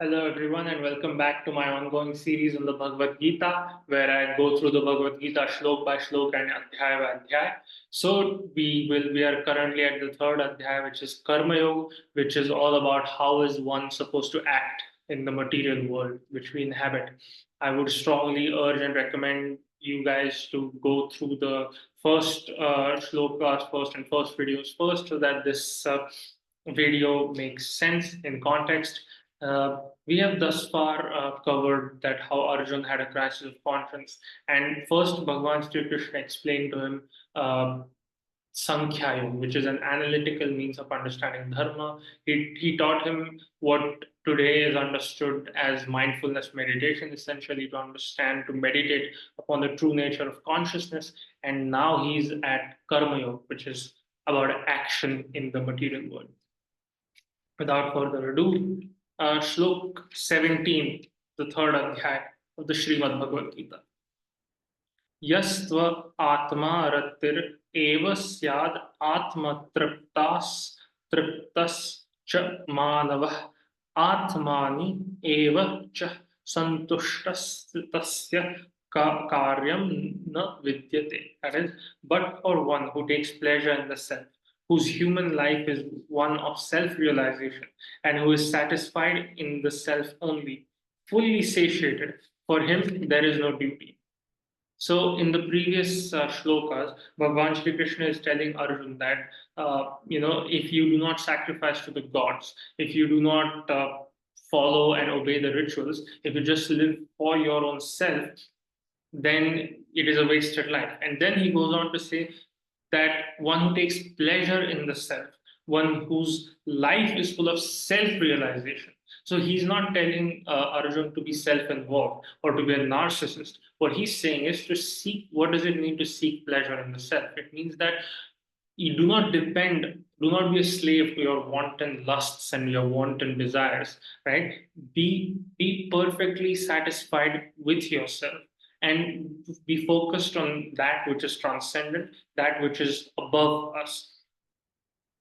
Hello, everyone, and welcome back to my ongoing series on the Bhagavad Gita, where I go through the Bhagavad Gita shlok by shlok and adhyaya by adhyaya. So we are currently at the third adhyaya, which is Karma Yoga, which is all about how is one supposed to act in the material world which we inhabit. I would strongly urge and recommend you guys to go through the first shlokas first and first videos first, so that this video makes sense in context. We have thus far covered that how Arjun had a crisis of conscience, and first Bhagavan Sri Krishna explained to him Sankhya Yoga, which is an analytical means of understanding dharma. He taught him what today is understood as mindfulness meditation, essentially to understand, to meditate upon the true nature of consciousness. And now he's at Karma Yoga, which is about action in the material world. Without further ado, Shlok 17, the third adhyay of the Srimad Bhagavad Gita. Yastva atma ratir eva syad atma triptas cha manavah atmani eva cha santushtas tasya karyam na vidyate. That is, but for one who takes pleasure in the self, whose human life is one of self realization, and who is satisfied in the self only, fully satiated, for him there is no duty. So, in the previous shlokas, Bhagavan Shri Krishna is telling Arjun that if you do not sacrifice to the gods, if you do not follow and obey the rituals, if you just live for your own self, then it is a wasted life. And then he goes on to say that one who takes pleasure in the self, one whose life is full of self realization. So he's not telling Arjun to be self involved or to be a narcissist. What he's saying is to seek, what does it mean to seek pleasure in the self? It means that you do not depend, do not be a slave to your wanton lusts and your wanton desires, right? Be perfectly satisfied with yourself and be focused on that which is transcendent, that which is above us,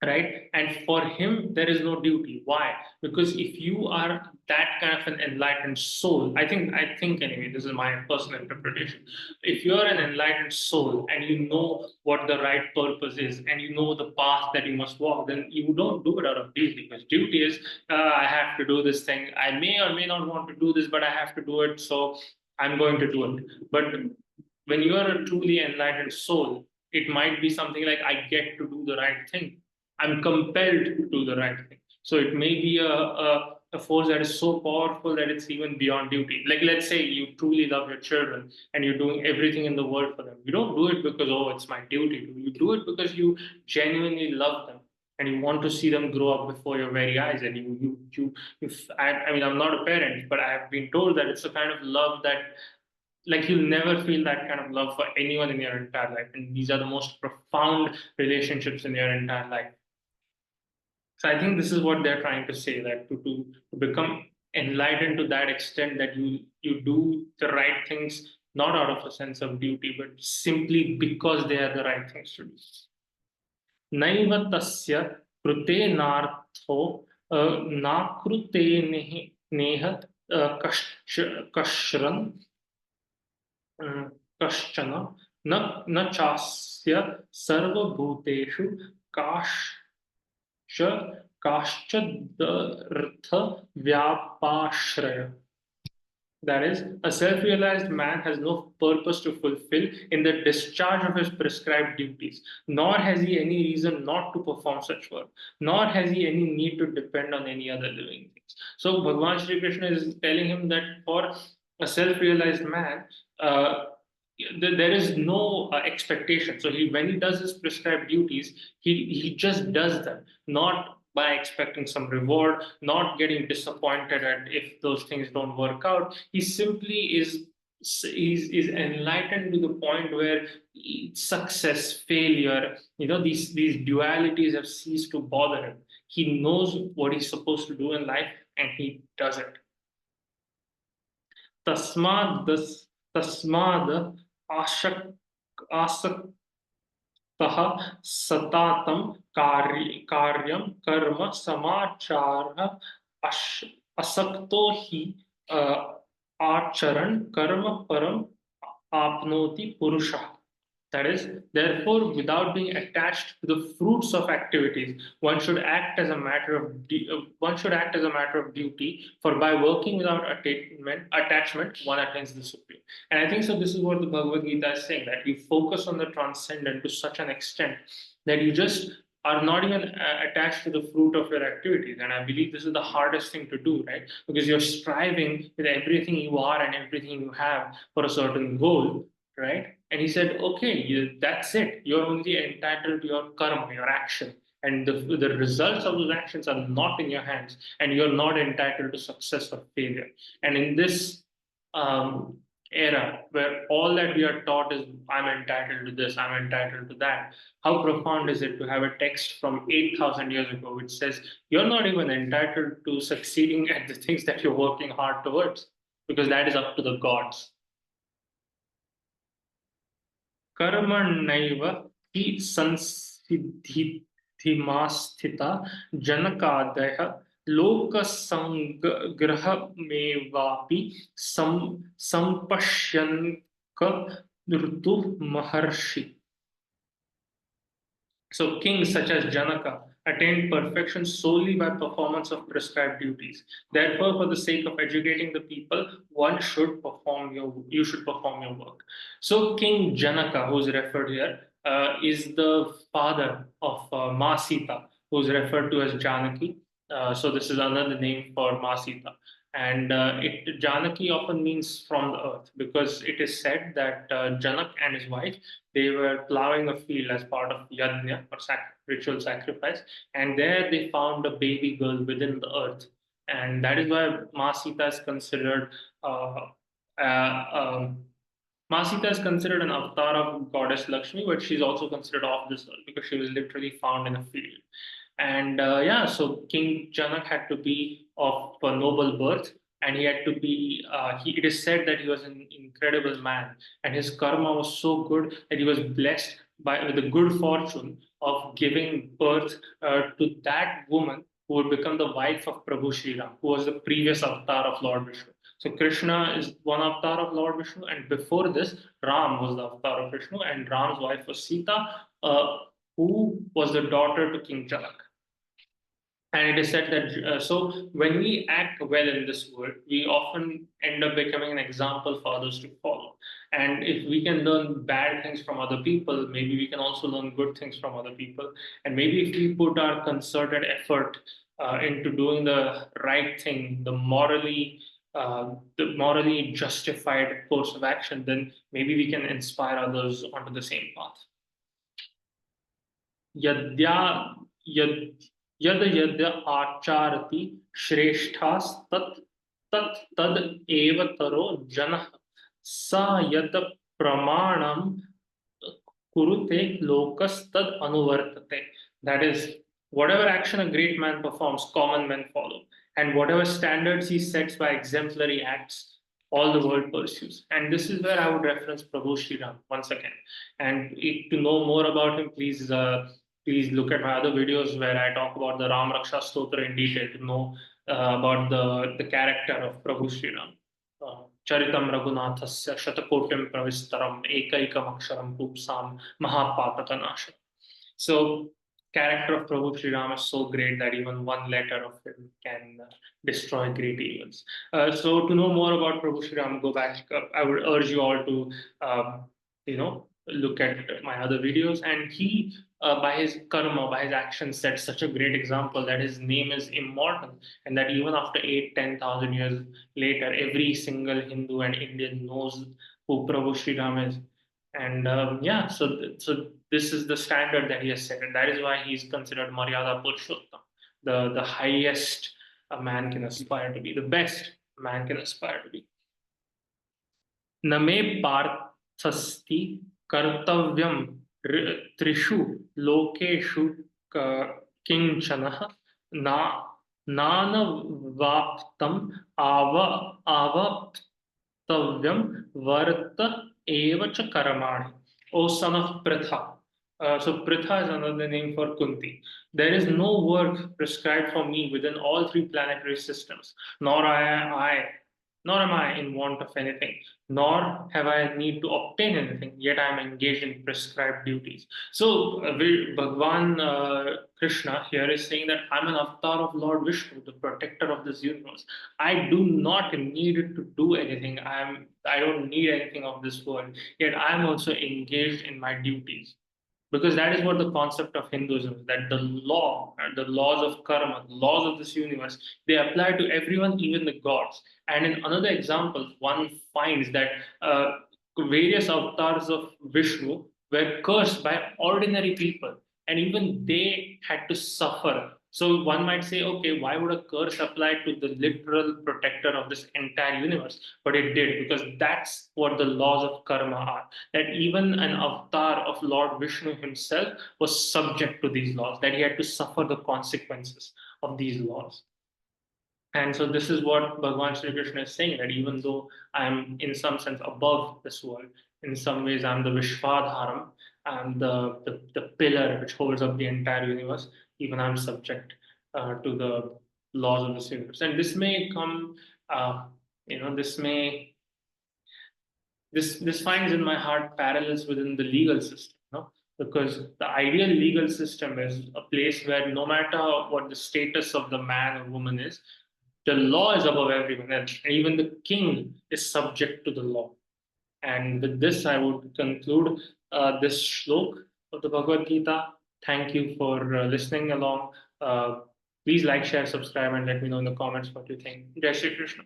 right? And for him there is no duty. Why? Because if you are that kind of an enlightened soul, I think anyway, this is my personal interpretation, if you're an enlightened soul and you know what the right purpose is and you know the path that you must walk, then you don't do it out of duty, because duty is I have to do this thing, I may or may not want to do this, but I have to do it, so I'm going to do it. But when you are a truly enlightened soul, it might be something like, I get to do the right thing, I'm compelled to do the right thing. So it may be a force that is so powerful that it's even beyond duty. Like, let's say you truly love your children and you're doing everything in the world for them. You don't do it because, oh, it's my duty to. You do it because you genuinely love them and you want to see them grow up before your very eyes. And I mean, I'm not a parent, but I have been told that it's a kind of love that, like, you'll never feel that kind of love for anyone in your entire life. And these are the most profound relationships in your entire life. So I think this is what they're trying to say, that to become enlightened to that extent that you do the right things not out of a sense of duty, but simply because they are the right things to do. Naiva tasya krute nartho nakrute neha kashran कश्चन न न चास्य सर्वभूतेषु काश्च काश्चिदर्थ व्यापाश्रय. That is, a self realized man has no purpose to fulfill in the discharge of his prescribed duties, nor has he any reason not to perform such work, nor has he any need to depend on any other living things. So, Bhagavan Sri Krishna is telling him that for a self realized man, there is no expectation. So, when he does his prescribed duties, he just does them, not by expecting some reward, not getting disappointed at if those things don't work out. He simply is enlightened to the point where success, failure, these dualities have ceased to bother him. He knows what he's supposed to do in life and he does it. Tasmad आसक्तः सतातं कार्यं कर्म समाचारः अश असक्तो ही आचरण कर्म परम आपनोति पुरुषः. That is, therefore, without being attached to the fruits of activities, one should act as a matter of duty. For by working without attachment, one attains the supreme. And I think so. This is what the Bhagavad Gita is saying, that you focus on the transcendent to such an extent that you just are not even attached to the fruit of your activities. And I believe this is the hardest thing to do, right? Because you're striving with everything you are and everything you have for a certain goal, right? And he said, okay, that's it. You're only entitled to your karma, your action. And the results of those actions are not in your hands. And you're not entitled to success or failure. And in this um, era where all that we are taught is, I'm entitled to this, I'm entitled to that, how profound is it to have a text from 8,000 years ago which says you're not even entitled to succeeding at the things that you're working hard towards, because that is up to the gods. कर्मण्यैव हि संसिद्धिमास्थिता जनकादयः लोकसंग्रहमेवापि संपश्यन्क ऋतुमहर्षि. So kings such as Janaka attained perfection solely by performance of prescribed duties. Therefore, for the sake of educating the people, you should perform your work. So King Janaka, who is referred here, is the father of Ma Sita, who is referred to as Janaki. So this is another name for Ma Sita. And Janaki often means from the earth, because it is said that Janak and his wife, they were plowing a field as part of yajna or ritual sacrifice, and there they found a baby girl within the earth, and that is why Masita is considered uh, uh, um, Masita is considered an avatar of goddess Lakshmi, but she's also considered off this earth because she was literally found in a field. And yeah, so King Janak had to be of a noble birth, and he had to be. It is said that he was an incredible man, and his karma was so good that he was blessed by with the good fortune of giving birth to that woman who would become the wife of Prabhu Sri Ram, who was the previous avatar of Lord Vishnu. So Krishna is one avatar of Lord Vishnu, and before this, Ram was the avatar of Vishnu, and Ram's wife was Sita, who was the daughter to King Janak. And it is said that so when we act well in this world, we often end up becoming an example for others to follow. And if we can learn bad things from other people, maybe we can also learn good things from other people. And maybe if we put our concerted effort into doing the right thing, the morally justified course of action, then maybe we can inspire others onto the same path. यद्या यद यद यद आचारति श्रेष्ठास्तत् तत् तद एव तरो जनः स यद प्रमाणम कुरुते लोकस्तद अनुवर्तते. That is, whatever action a great man performs, common men follow, and whatever standards he sets by exemplary acts, all the world pursues. And this is where I would reference Prabhu Sri Ram once again. And to know more about him, please look at my other videos where I talk about the Ram Raksha Stotra in detail to know about the character of Prabhu Sri Ram. Charitam Raghunathasya Shatakotim Pravistaram Ekaikam Aksharam Pupsam Mahapatakanasham. So, character of Prabhu Sri Ram is so great that even one letter of him can destroy great evils. So, to know more about Prabhu Sri Ram, go back. I would urge you all to, look at my other videos. And he, by his karma, by his actions, set such a great example that his name is immortal, and that even after 8, 10,000 years later, every single Hindu and Indian knows who Prabhu Sri Ram is. And yeah, so this is the standard that he has set, and that is why he is considered Maryada Purushottam, the highest a man can aspire to be, the best man can aspire to be. न मे पार्थस्ति कर्तव्यम त्रिषु लोकेषु किंचनः ना नानवाप्तम आवप्तव्यम वर्त एव च कर्माणि. O son of Pritha, So Pritha is another name for Kunti. There is no work prescribed for me within all three planetary systems, nor am I in want of anything, nor have I need to obtain anything. Yet I am engaged in prescribed duties. So Bhagwan Krishna here is saying that I'm an avatar of Lord Vishnu, the protector of this universe. I do not need to do anything. I don't need anything of this world. Yet I am also engaged in my duties, because that is what the concept of Hinduism is, that the law and the laws of karma, the laws of this universe, they apply to everyone, even the gods. And in another example, one finds that various avatars of Vishnu were cursed by ordinary people, and even they had to suffer. So one might say, okay, why would a curse apply to the literal protector of this entire universe? But it did, because that's what the laws of karma are, that even an avatar of Lord Vishnu himself was subject to these laws, that he had to suffer the consequences of these laws. And so this is what Bhagavan Sri Krishna is saying, that even though I am in some sense above this world, in some ways I'm the Vishwadharam, I'm the pillar which holds up the entire universe, even I'm subject to the laws of this universe. And this may come, uh, this may this finds in my heart parallels within the legal system, because the ideal legal system is a place where no matter what the status of the man or woman is, the law is above everyone else, and even the king is subject to the law. And with this, I would conclude this shlok of the Bhagavad Gita. Thank you for listening along. Please like, share, subscribe, and let me know in the comments what you think. Jai Shri Krishna.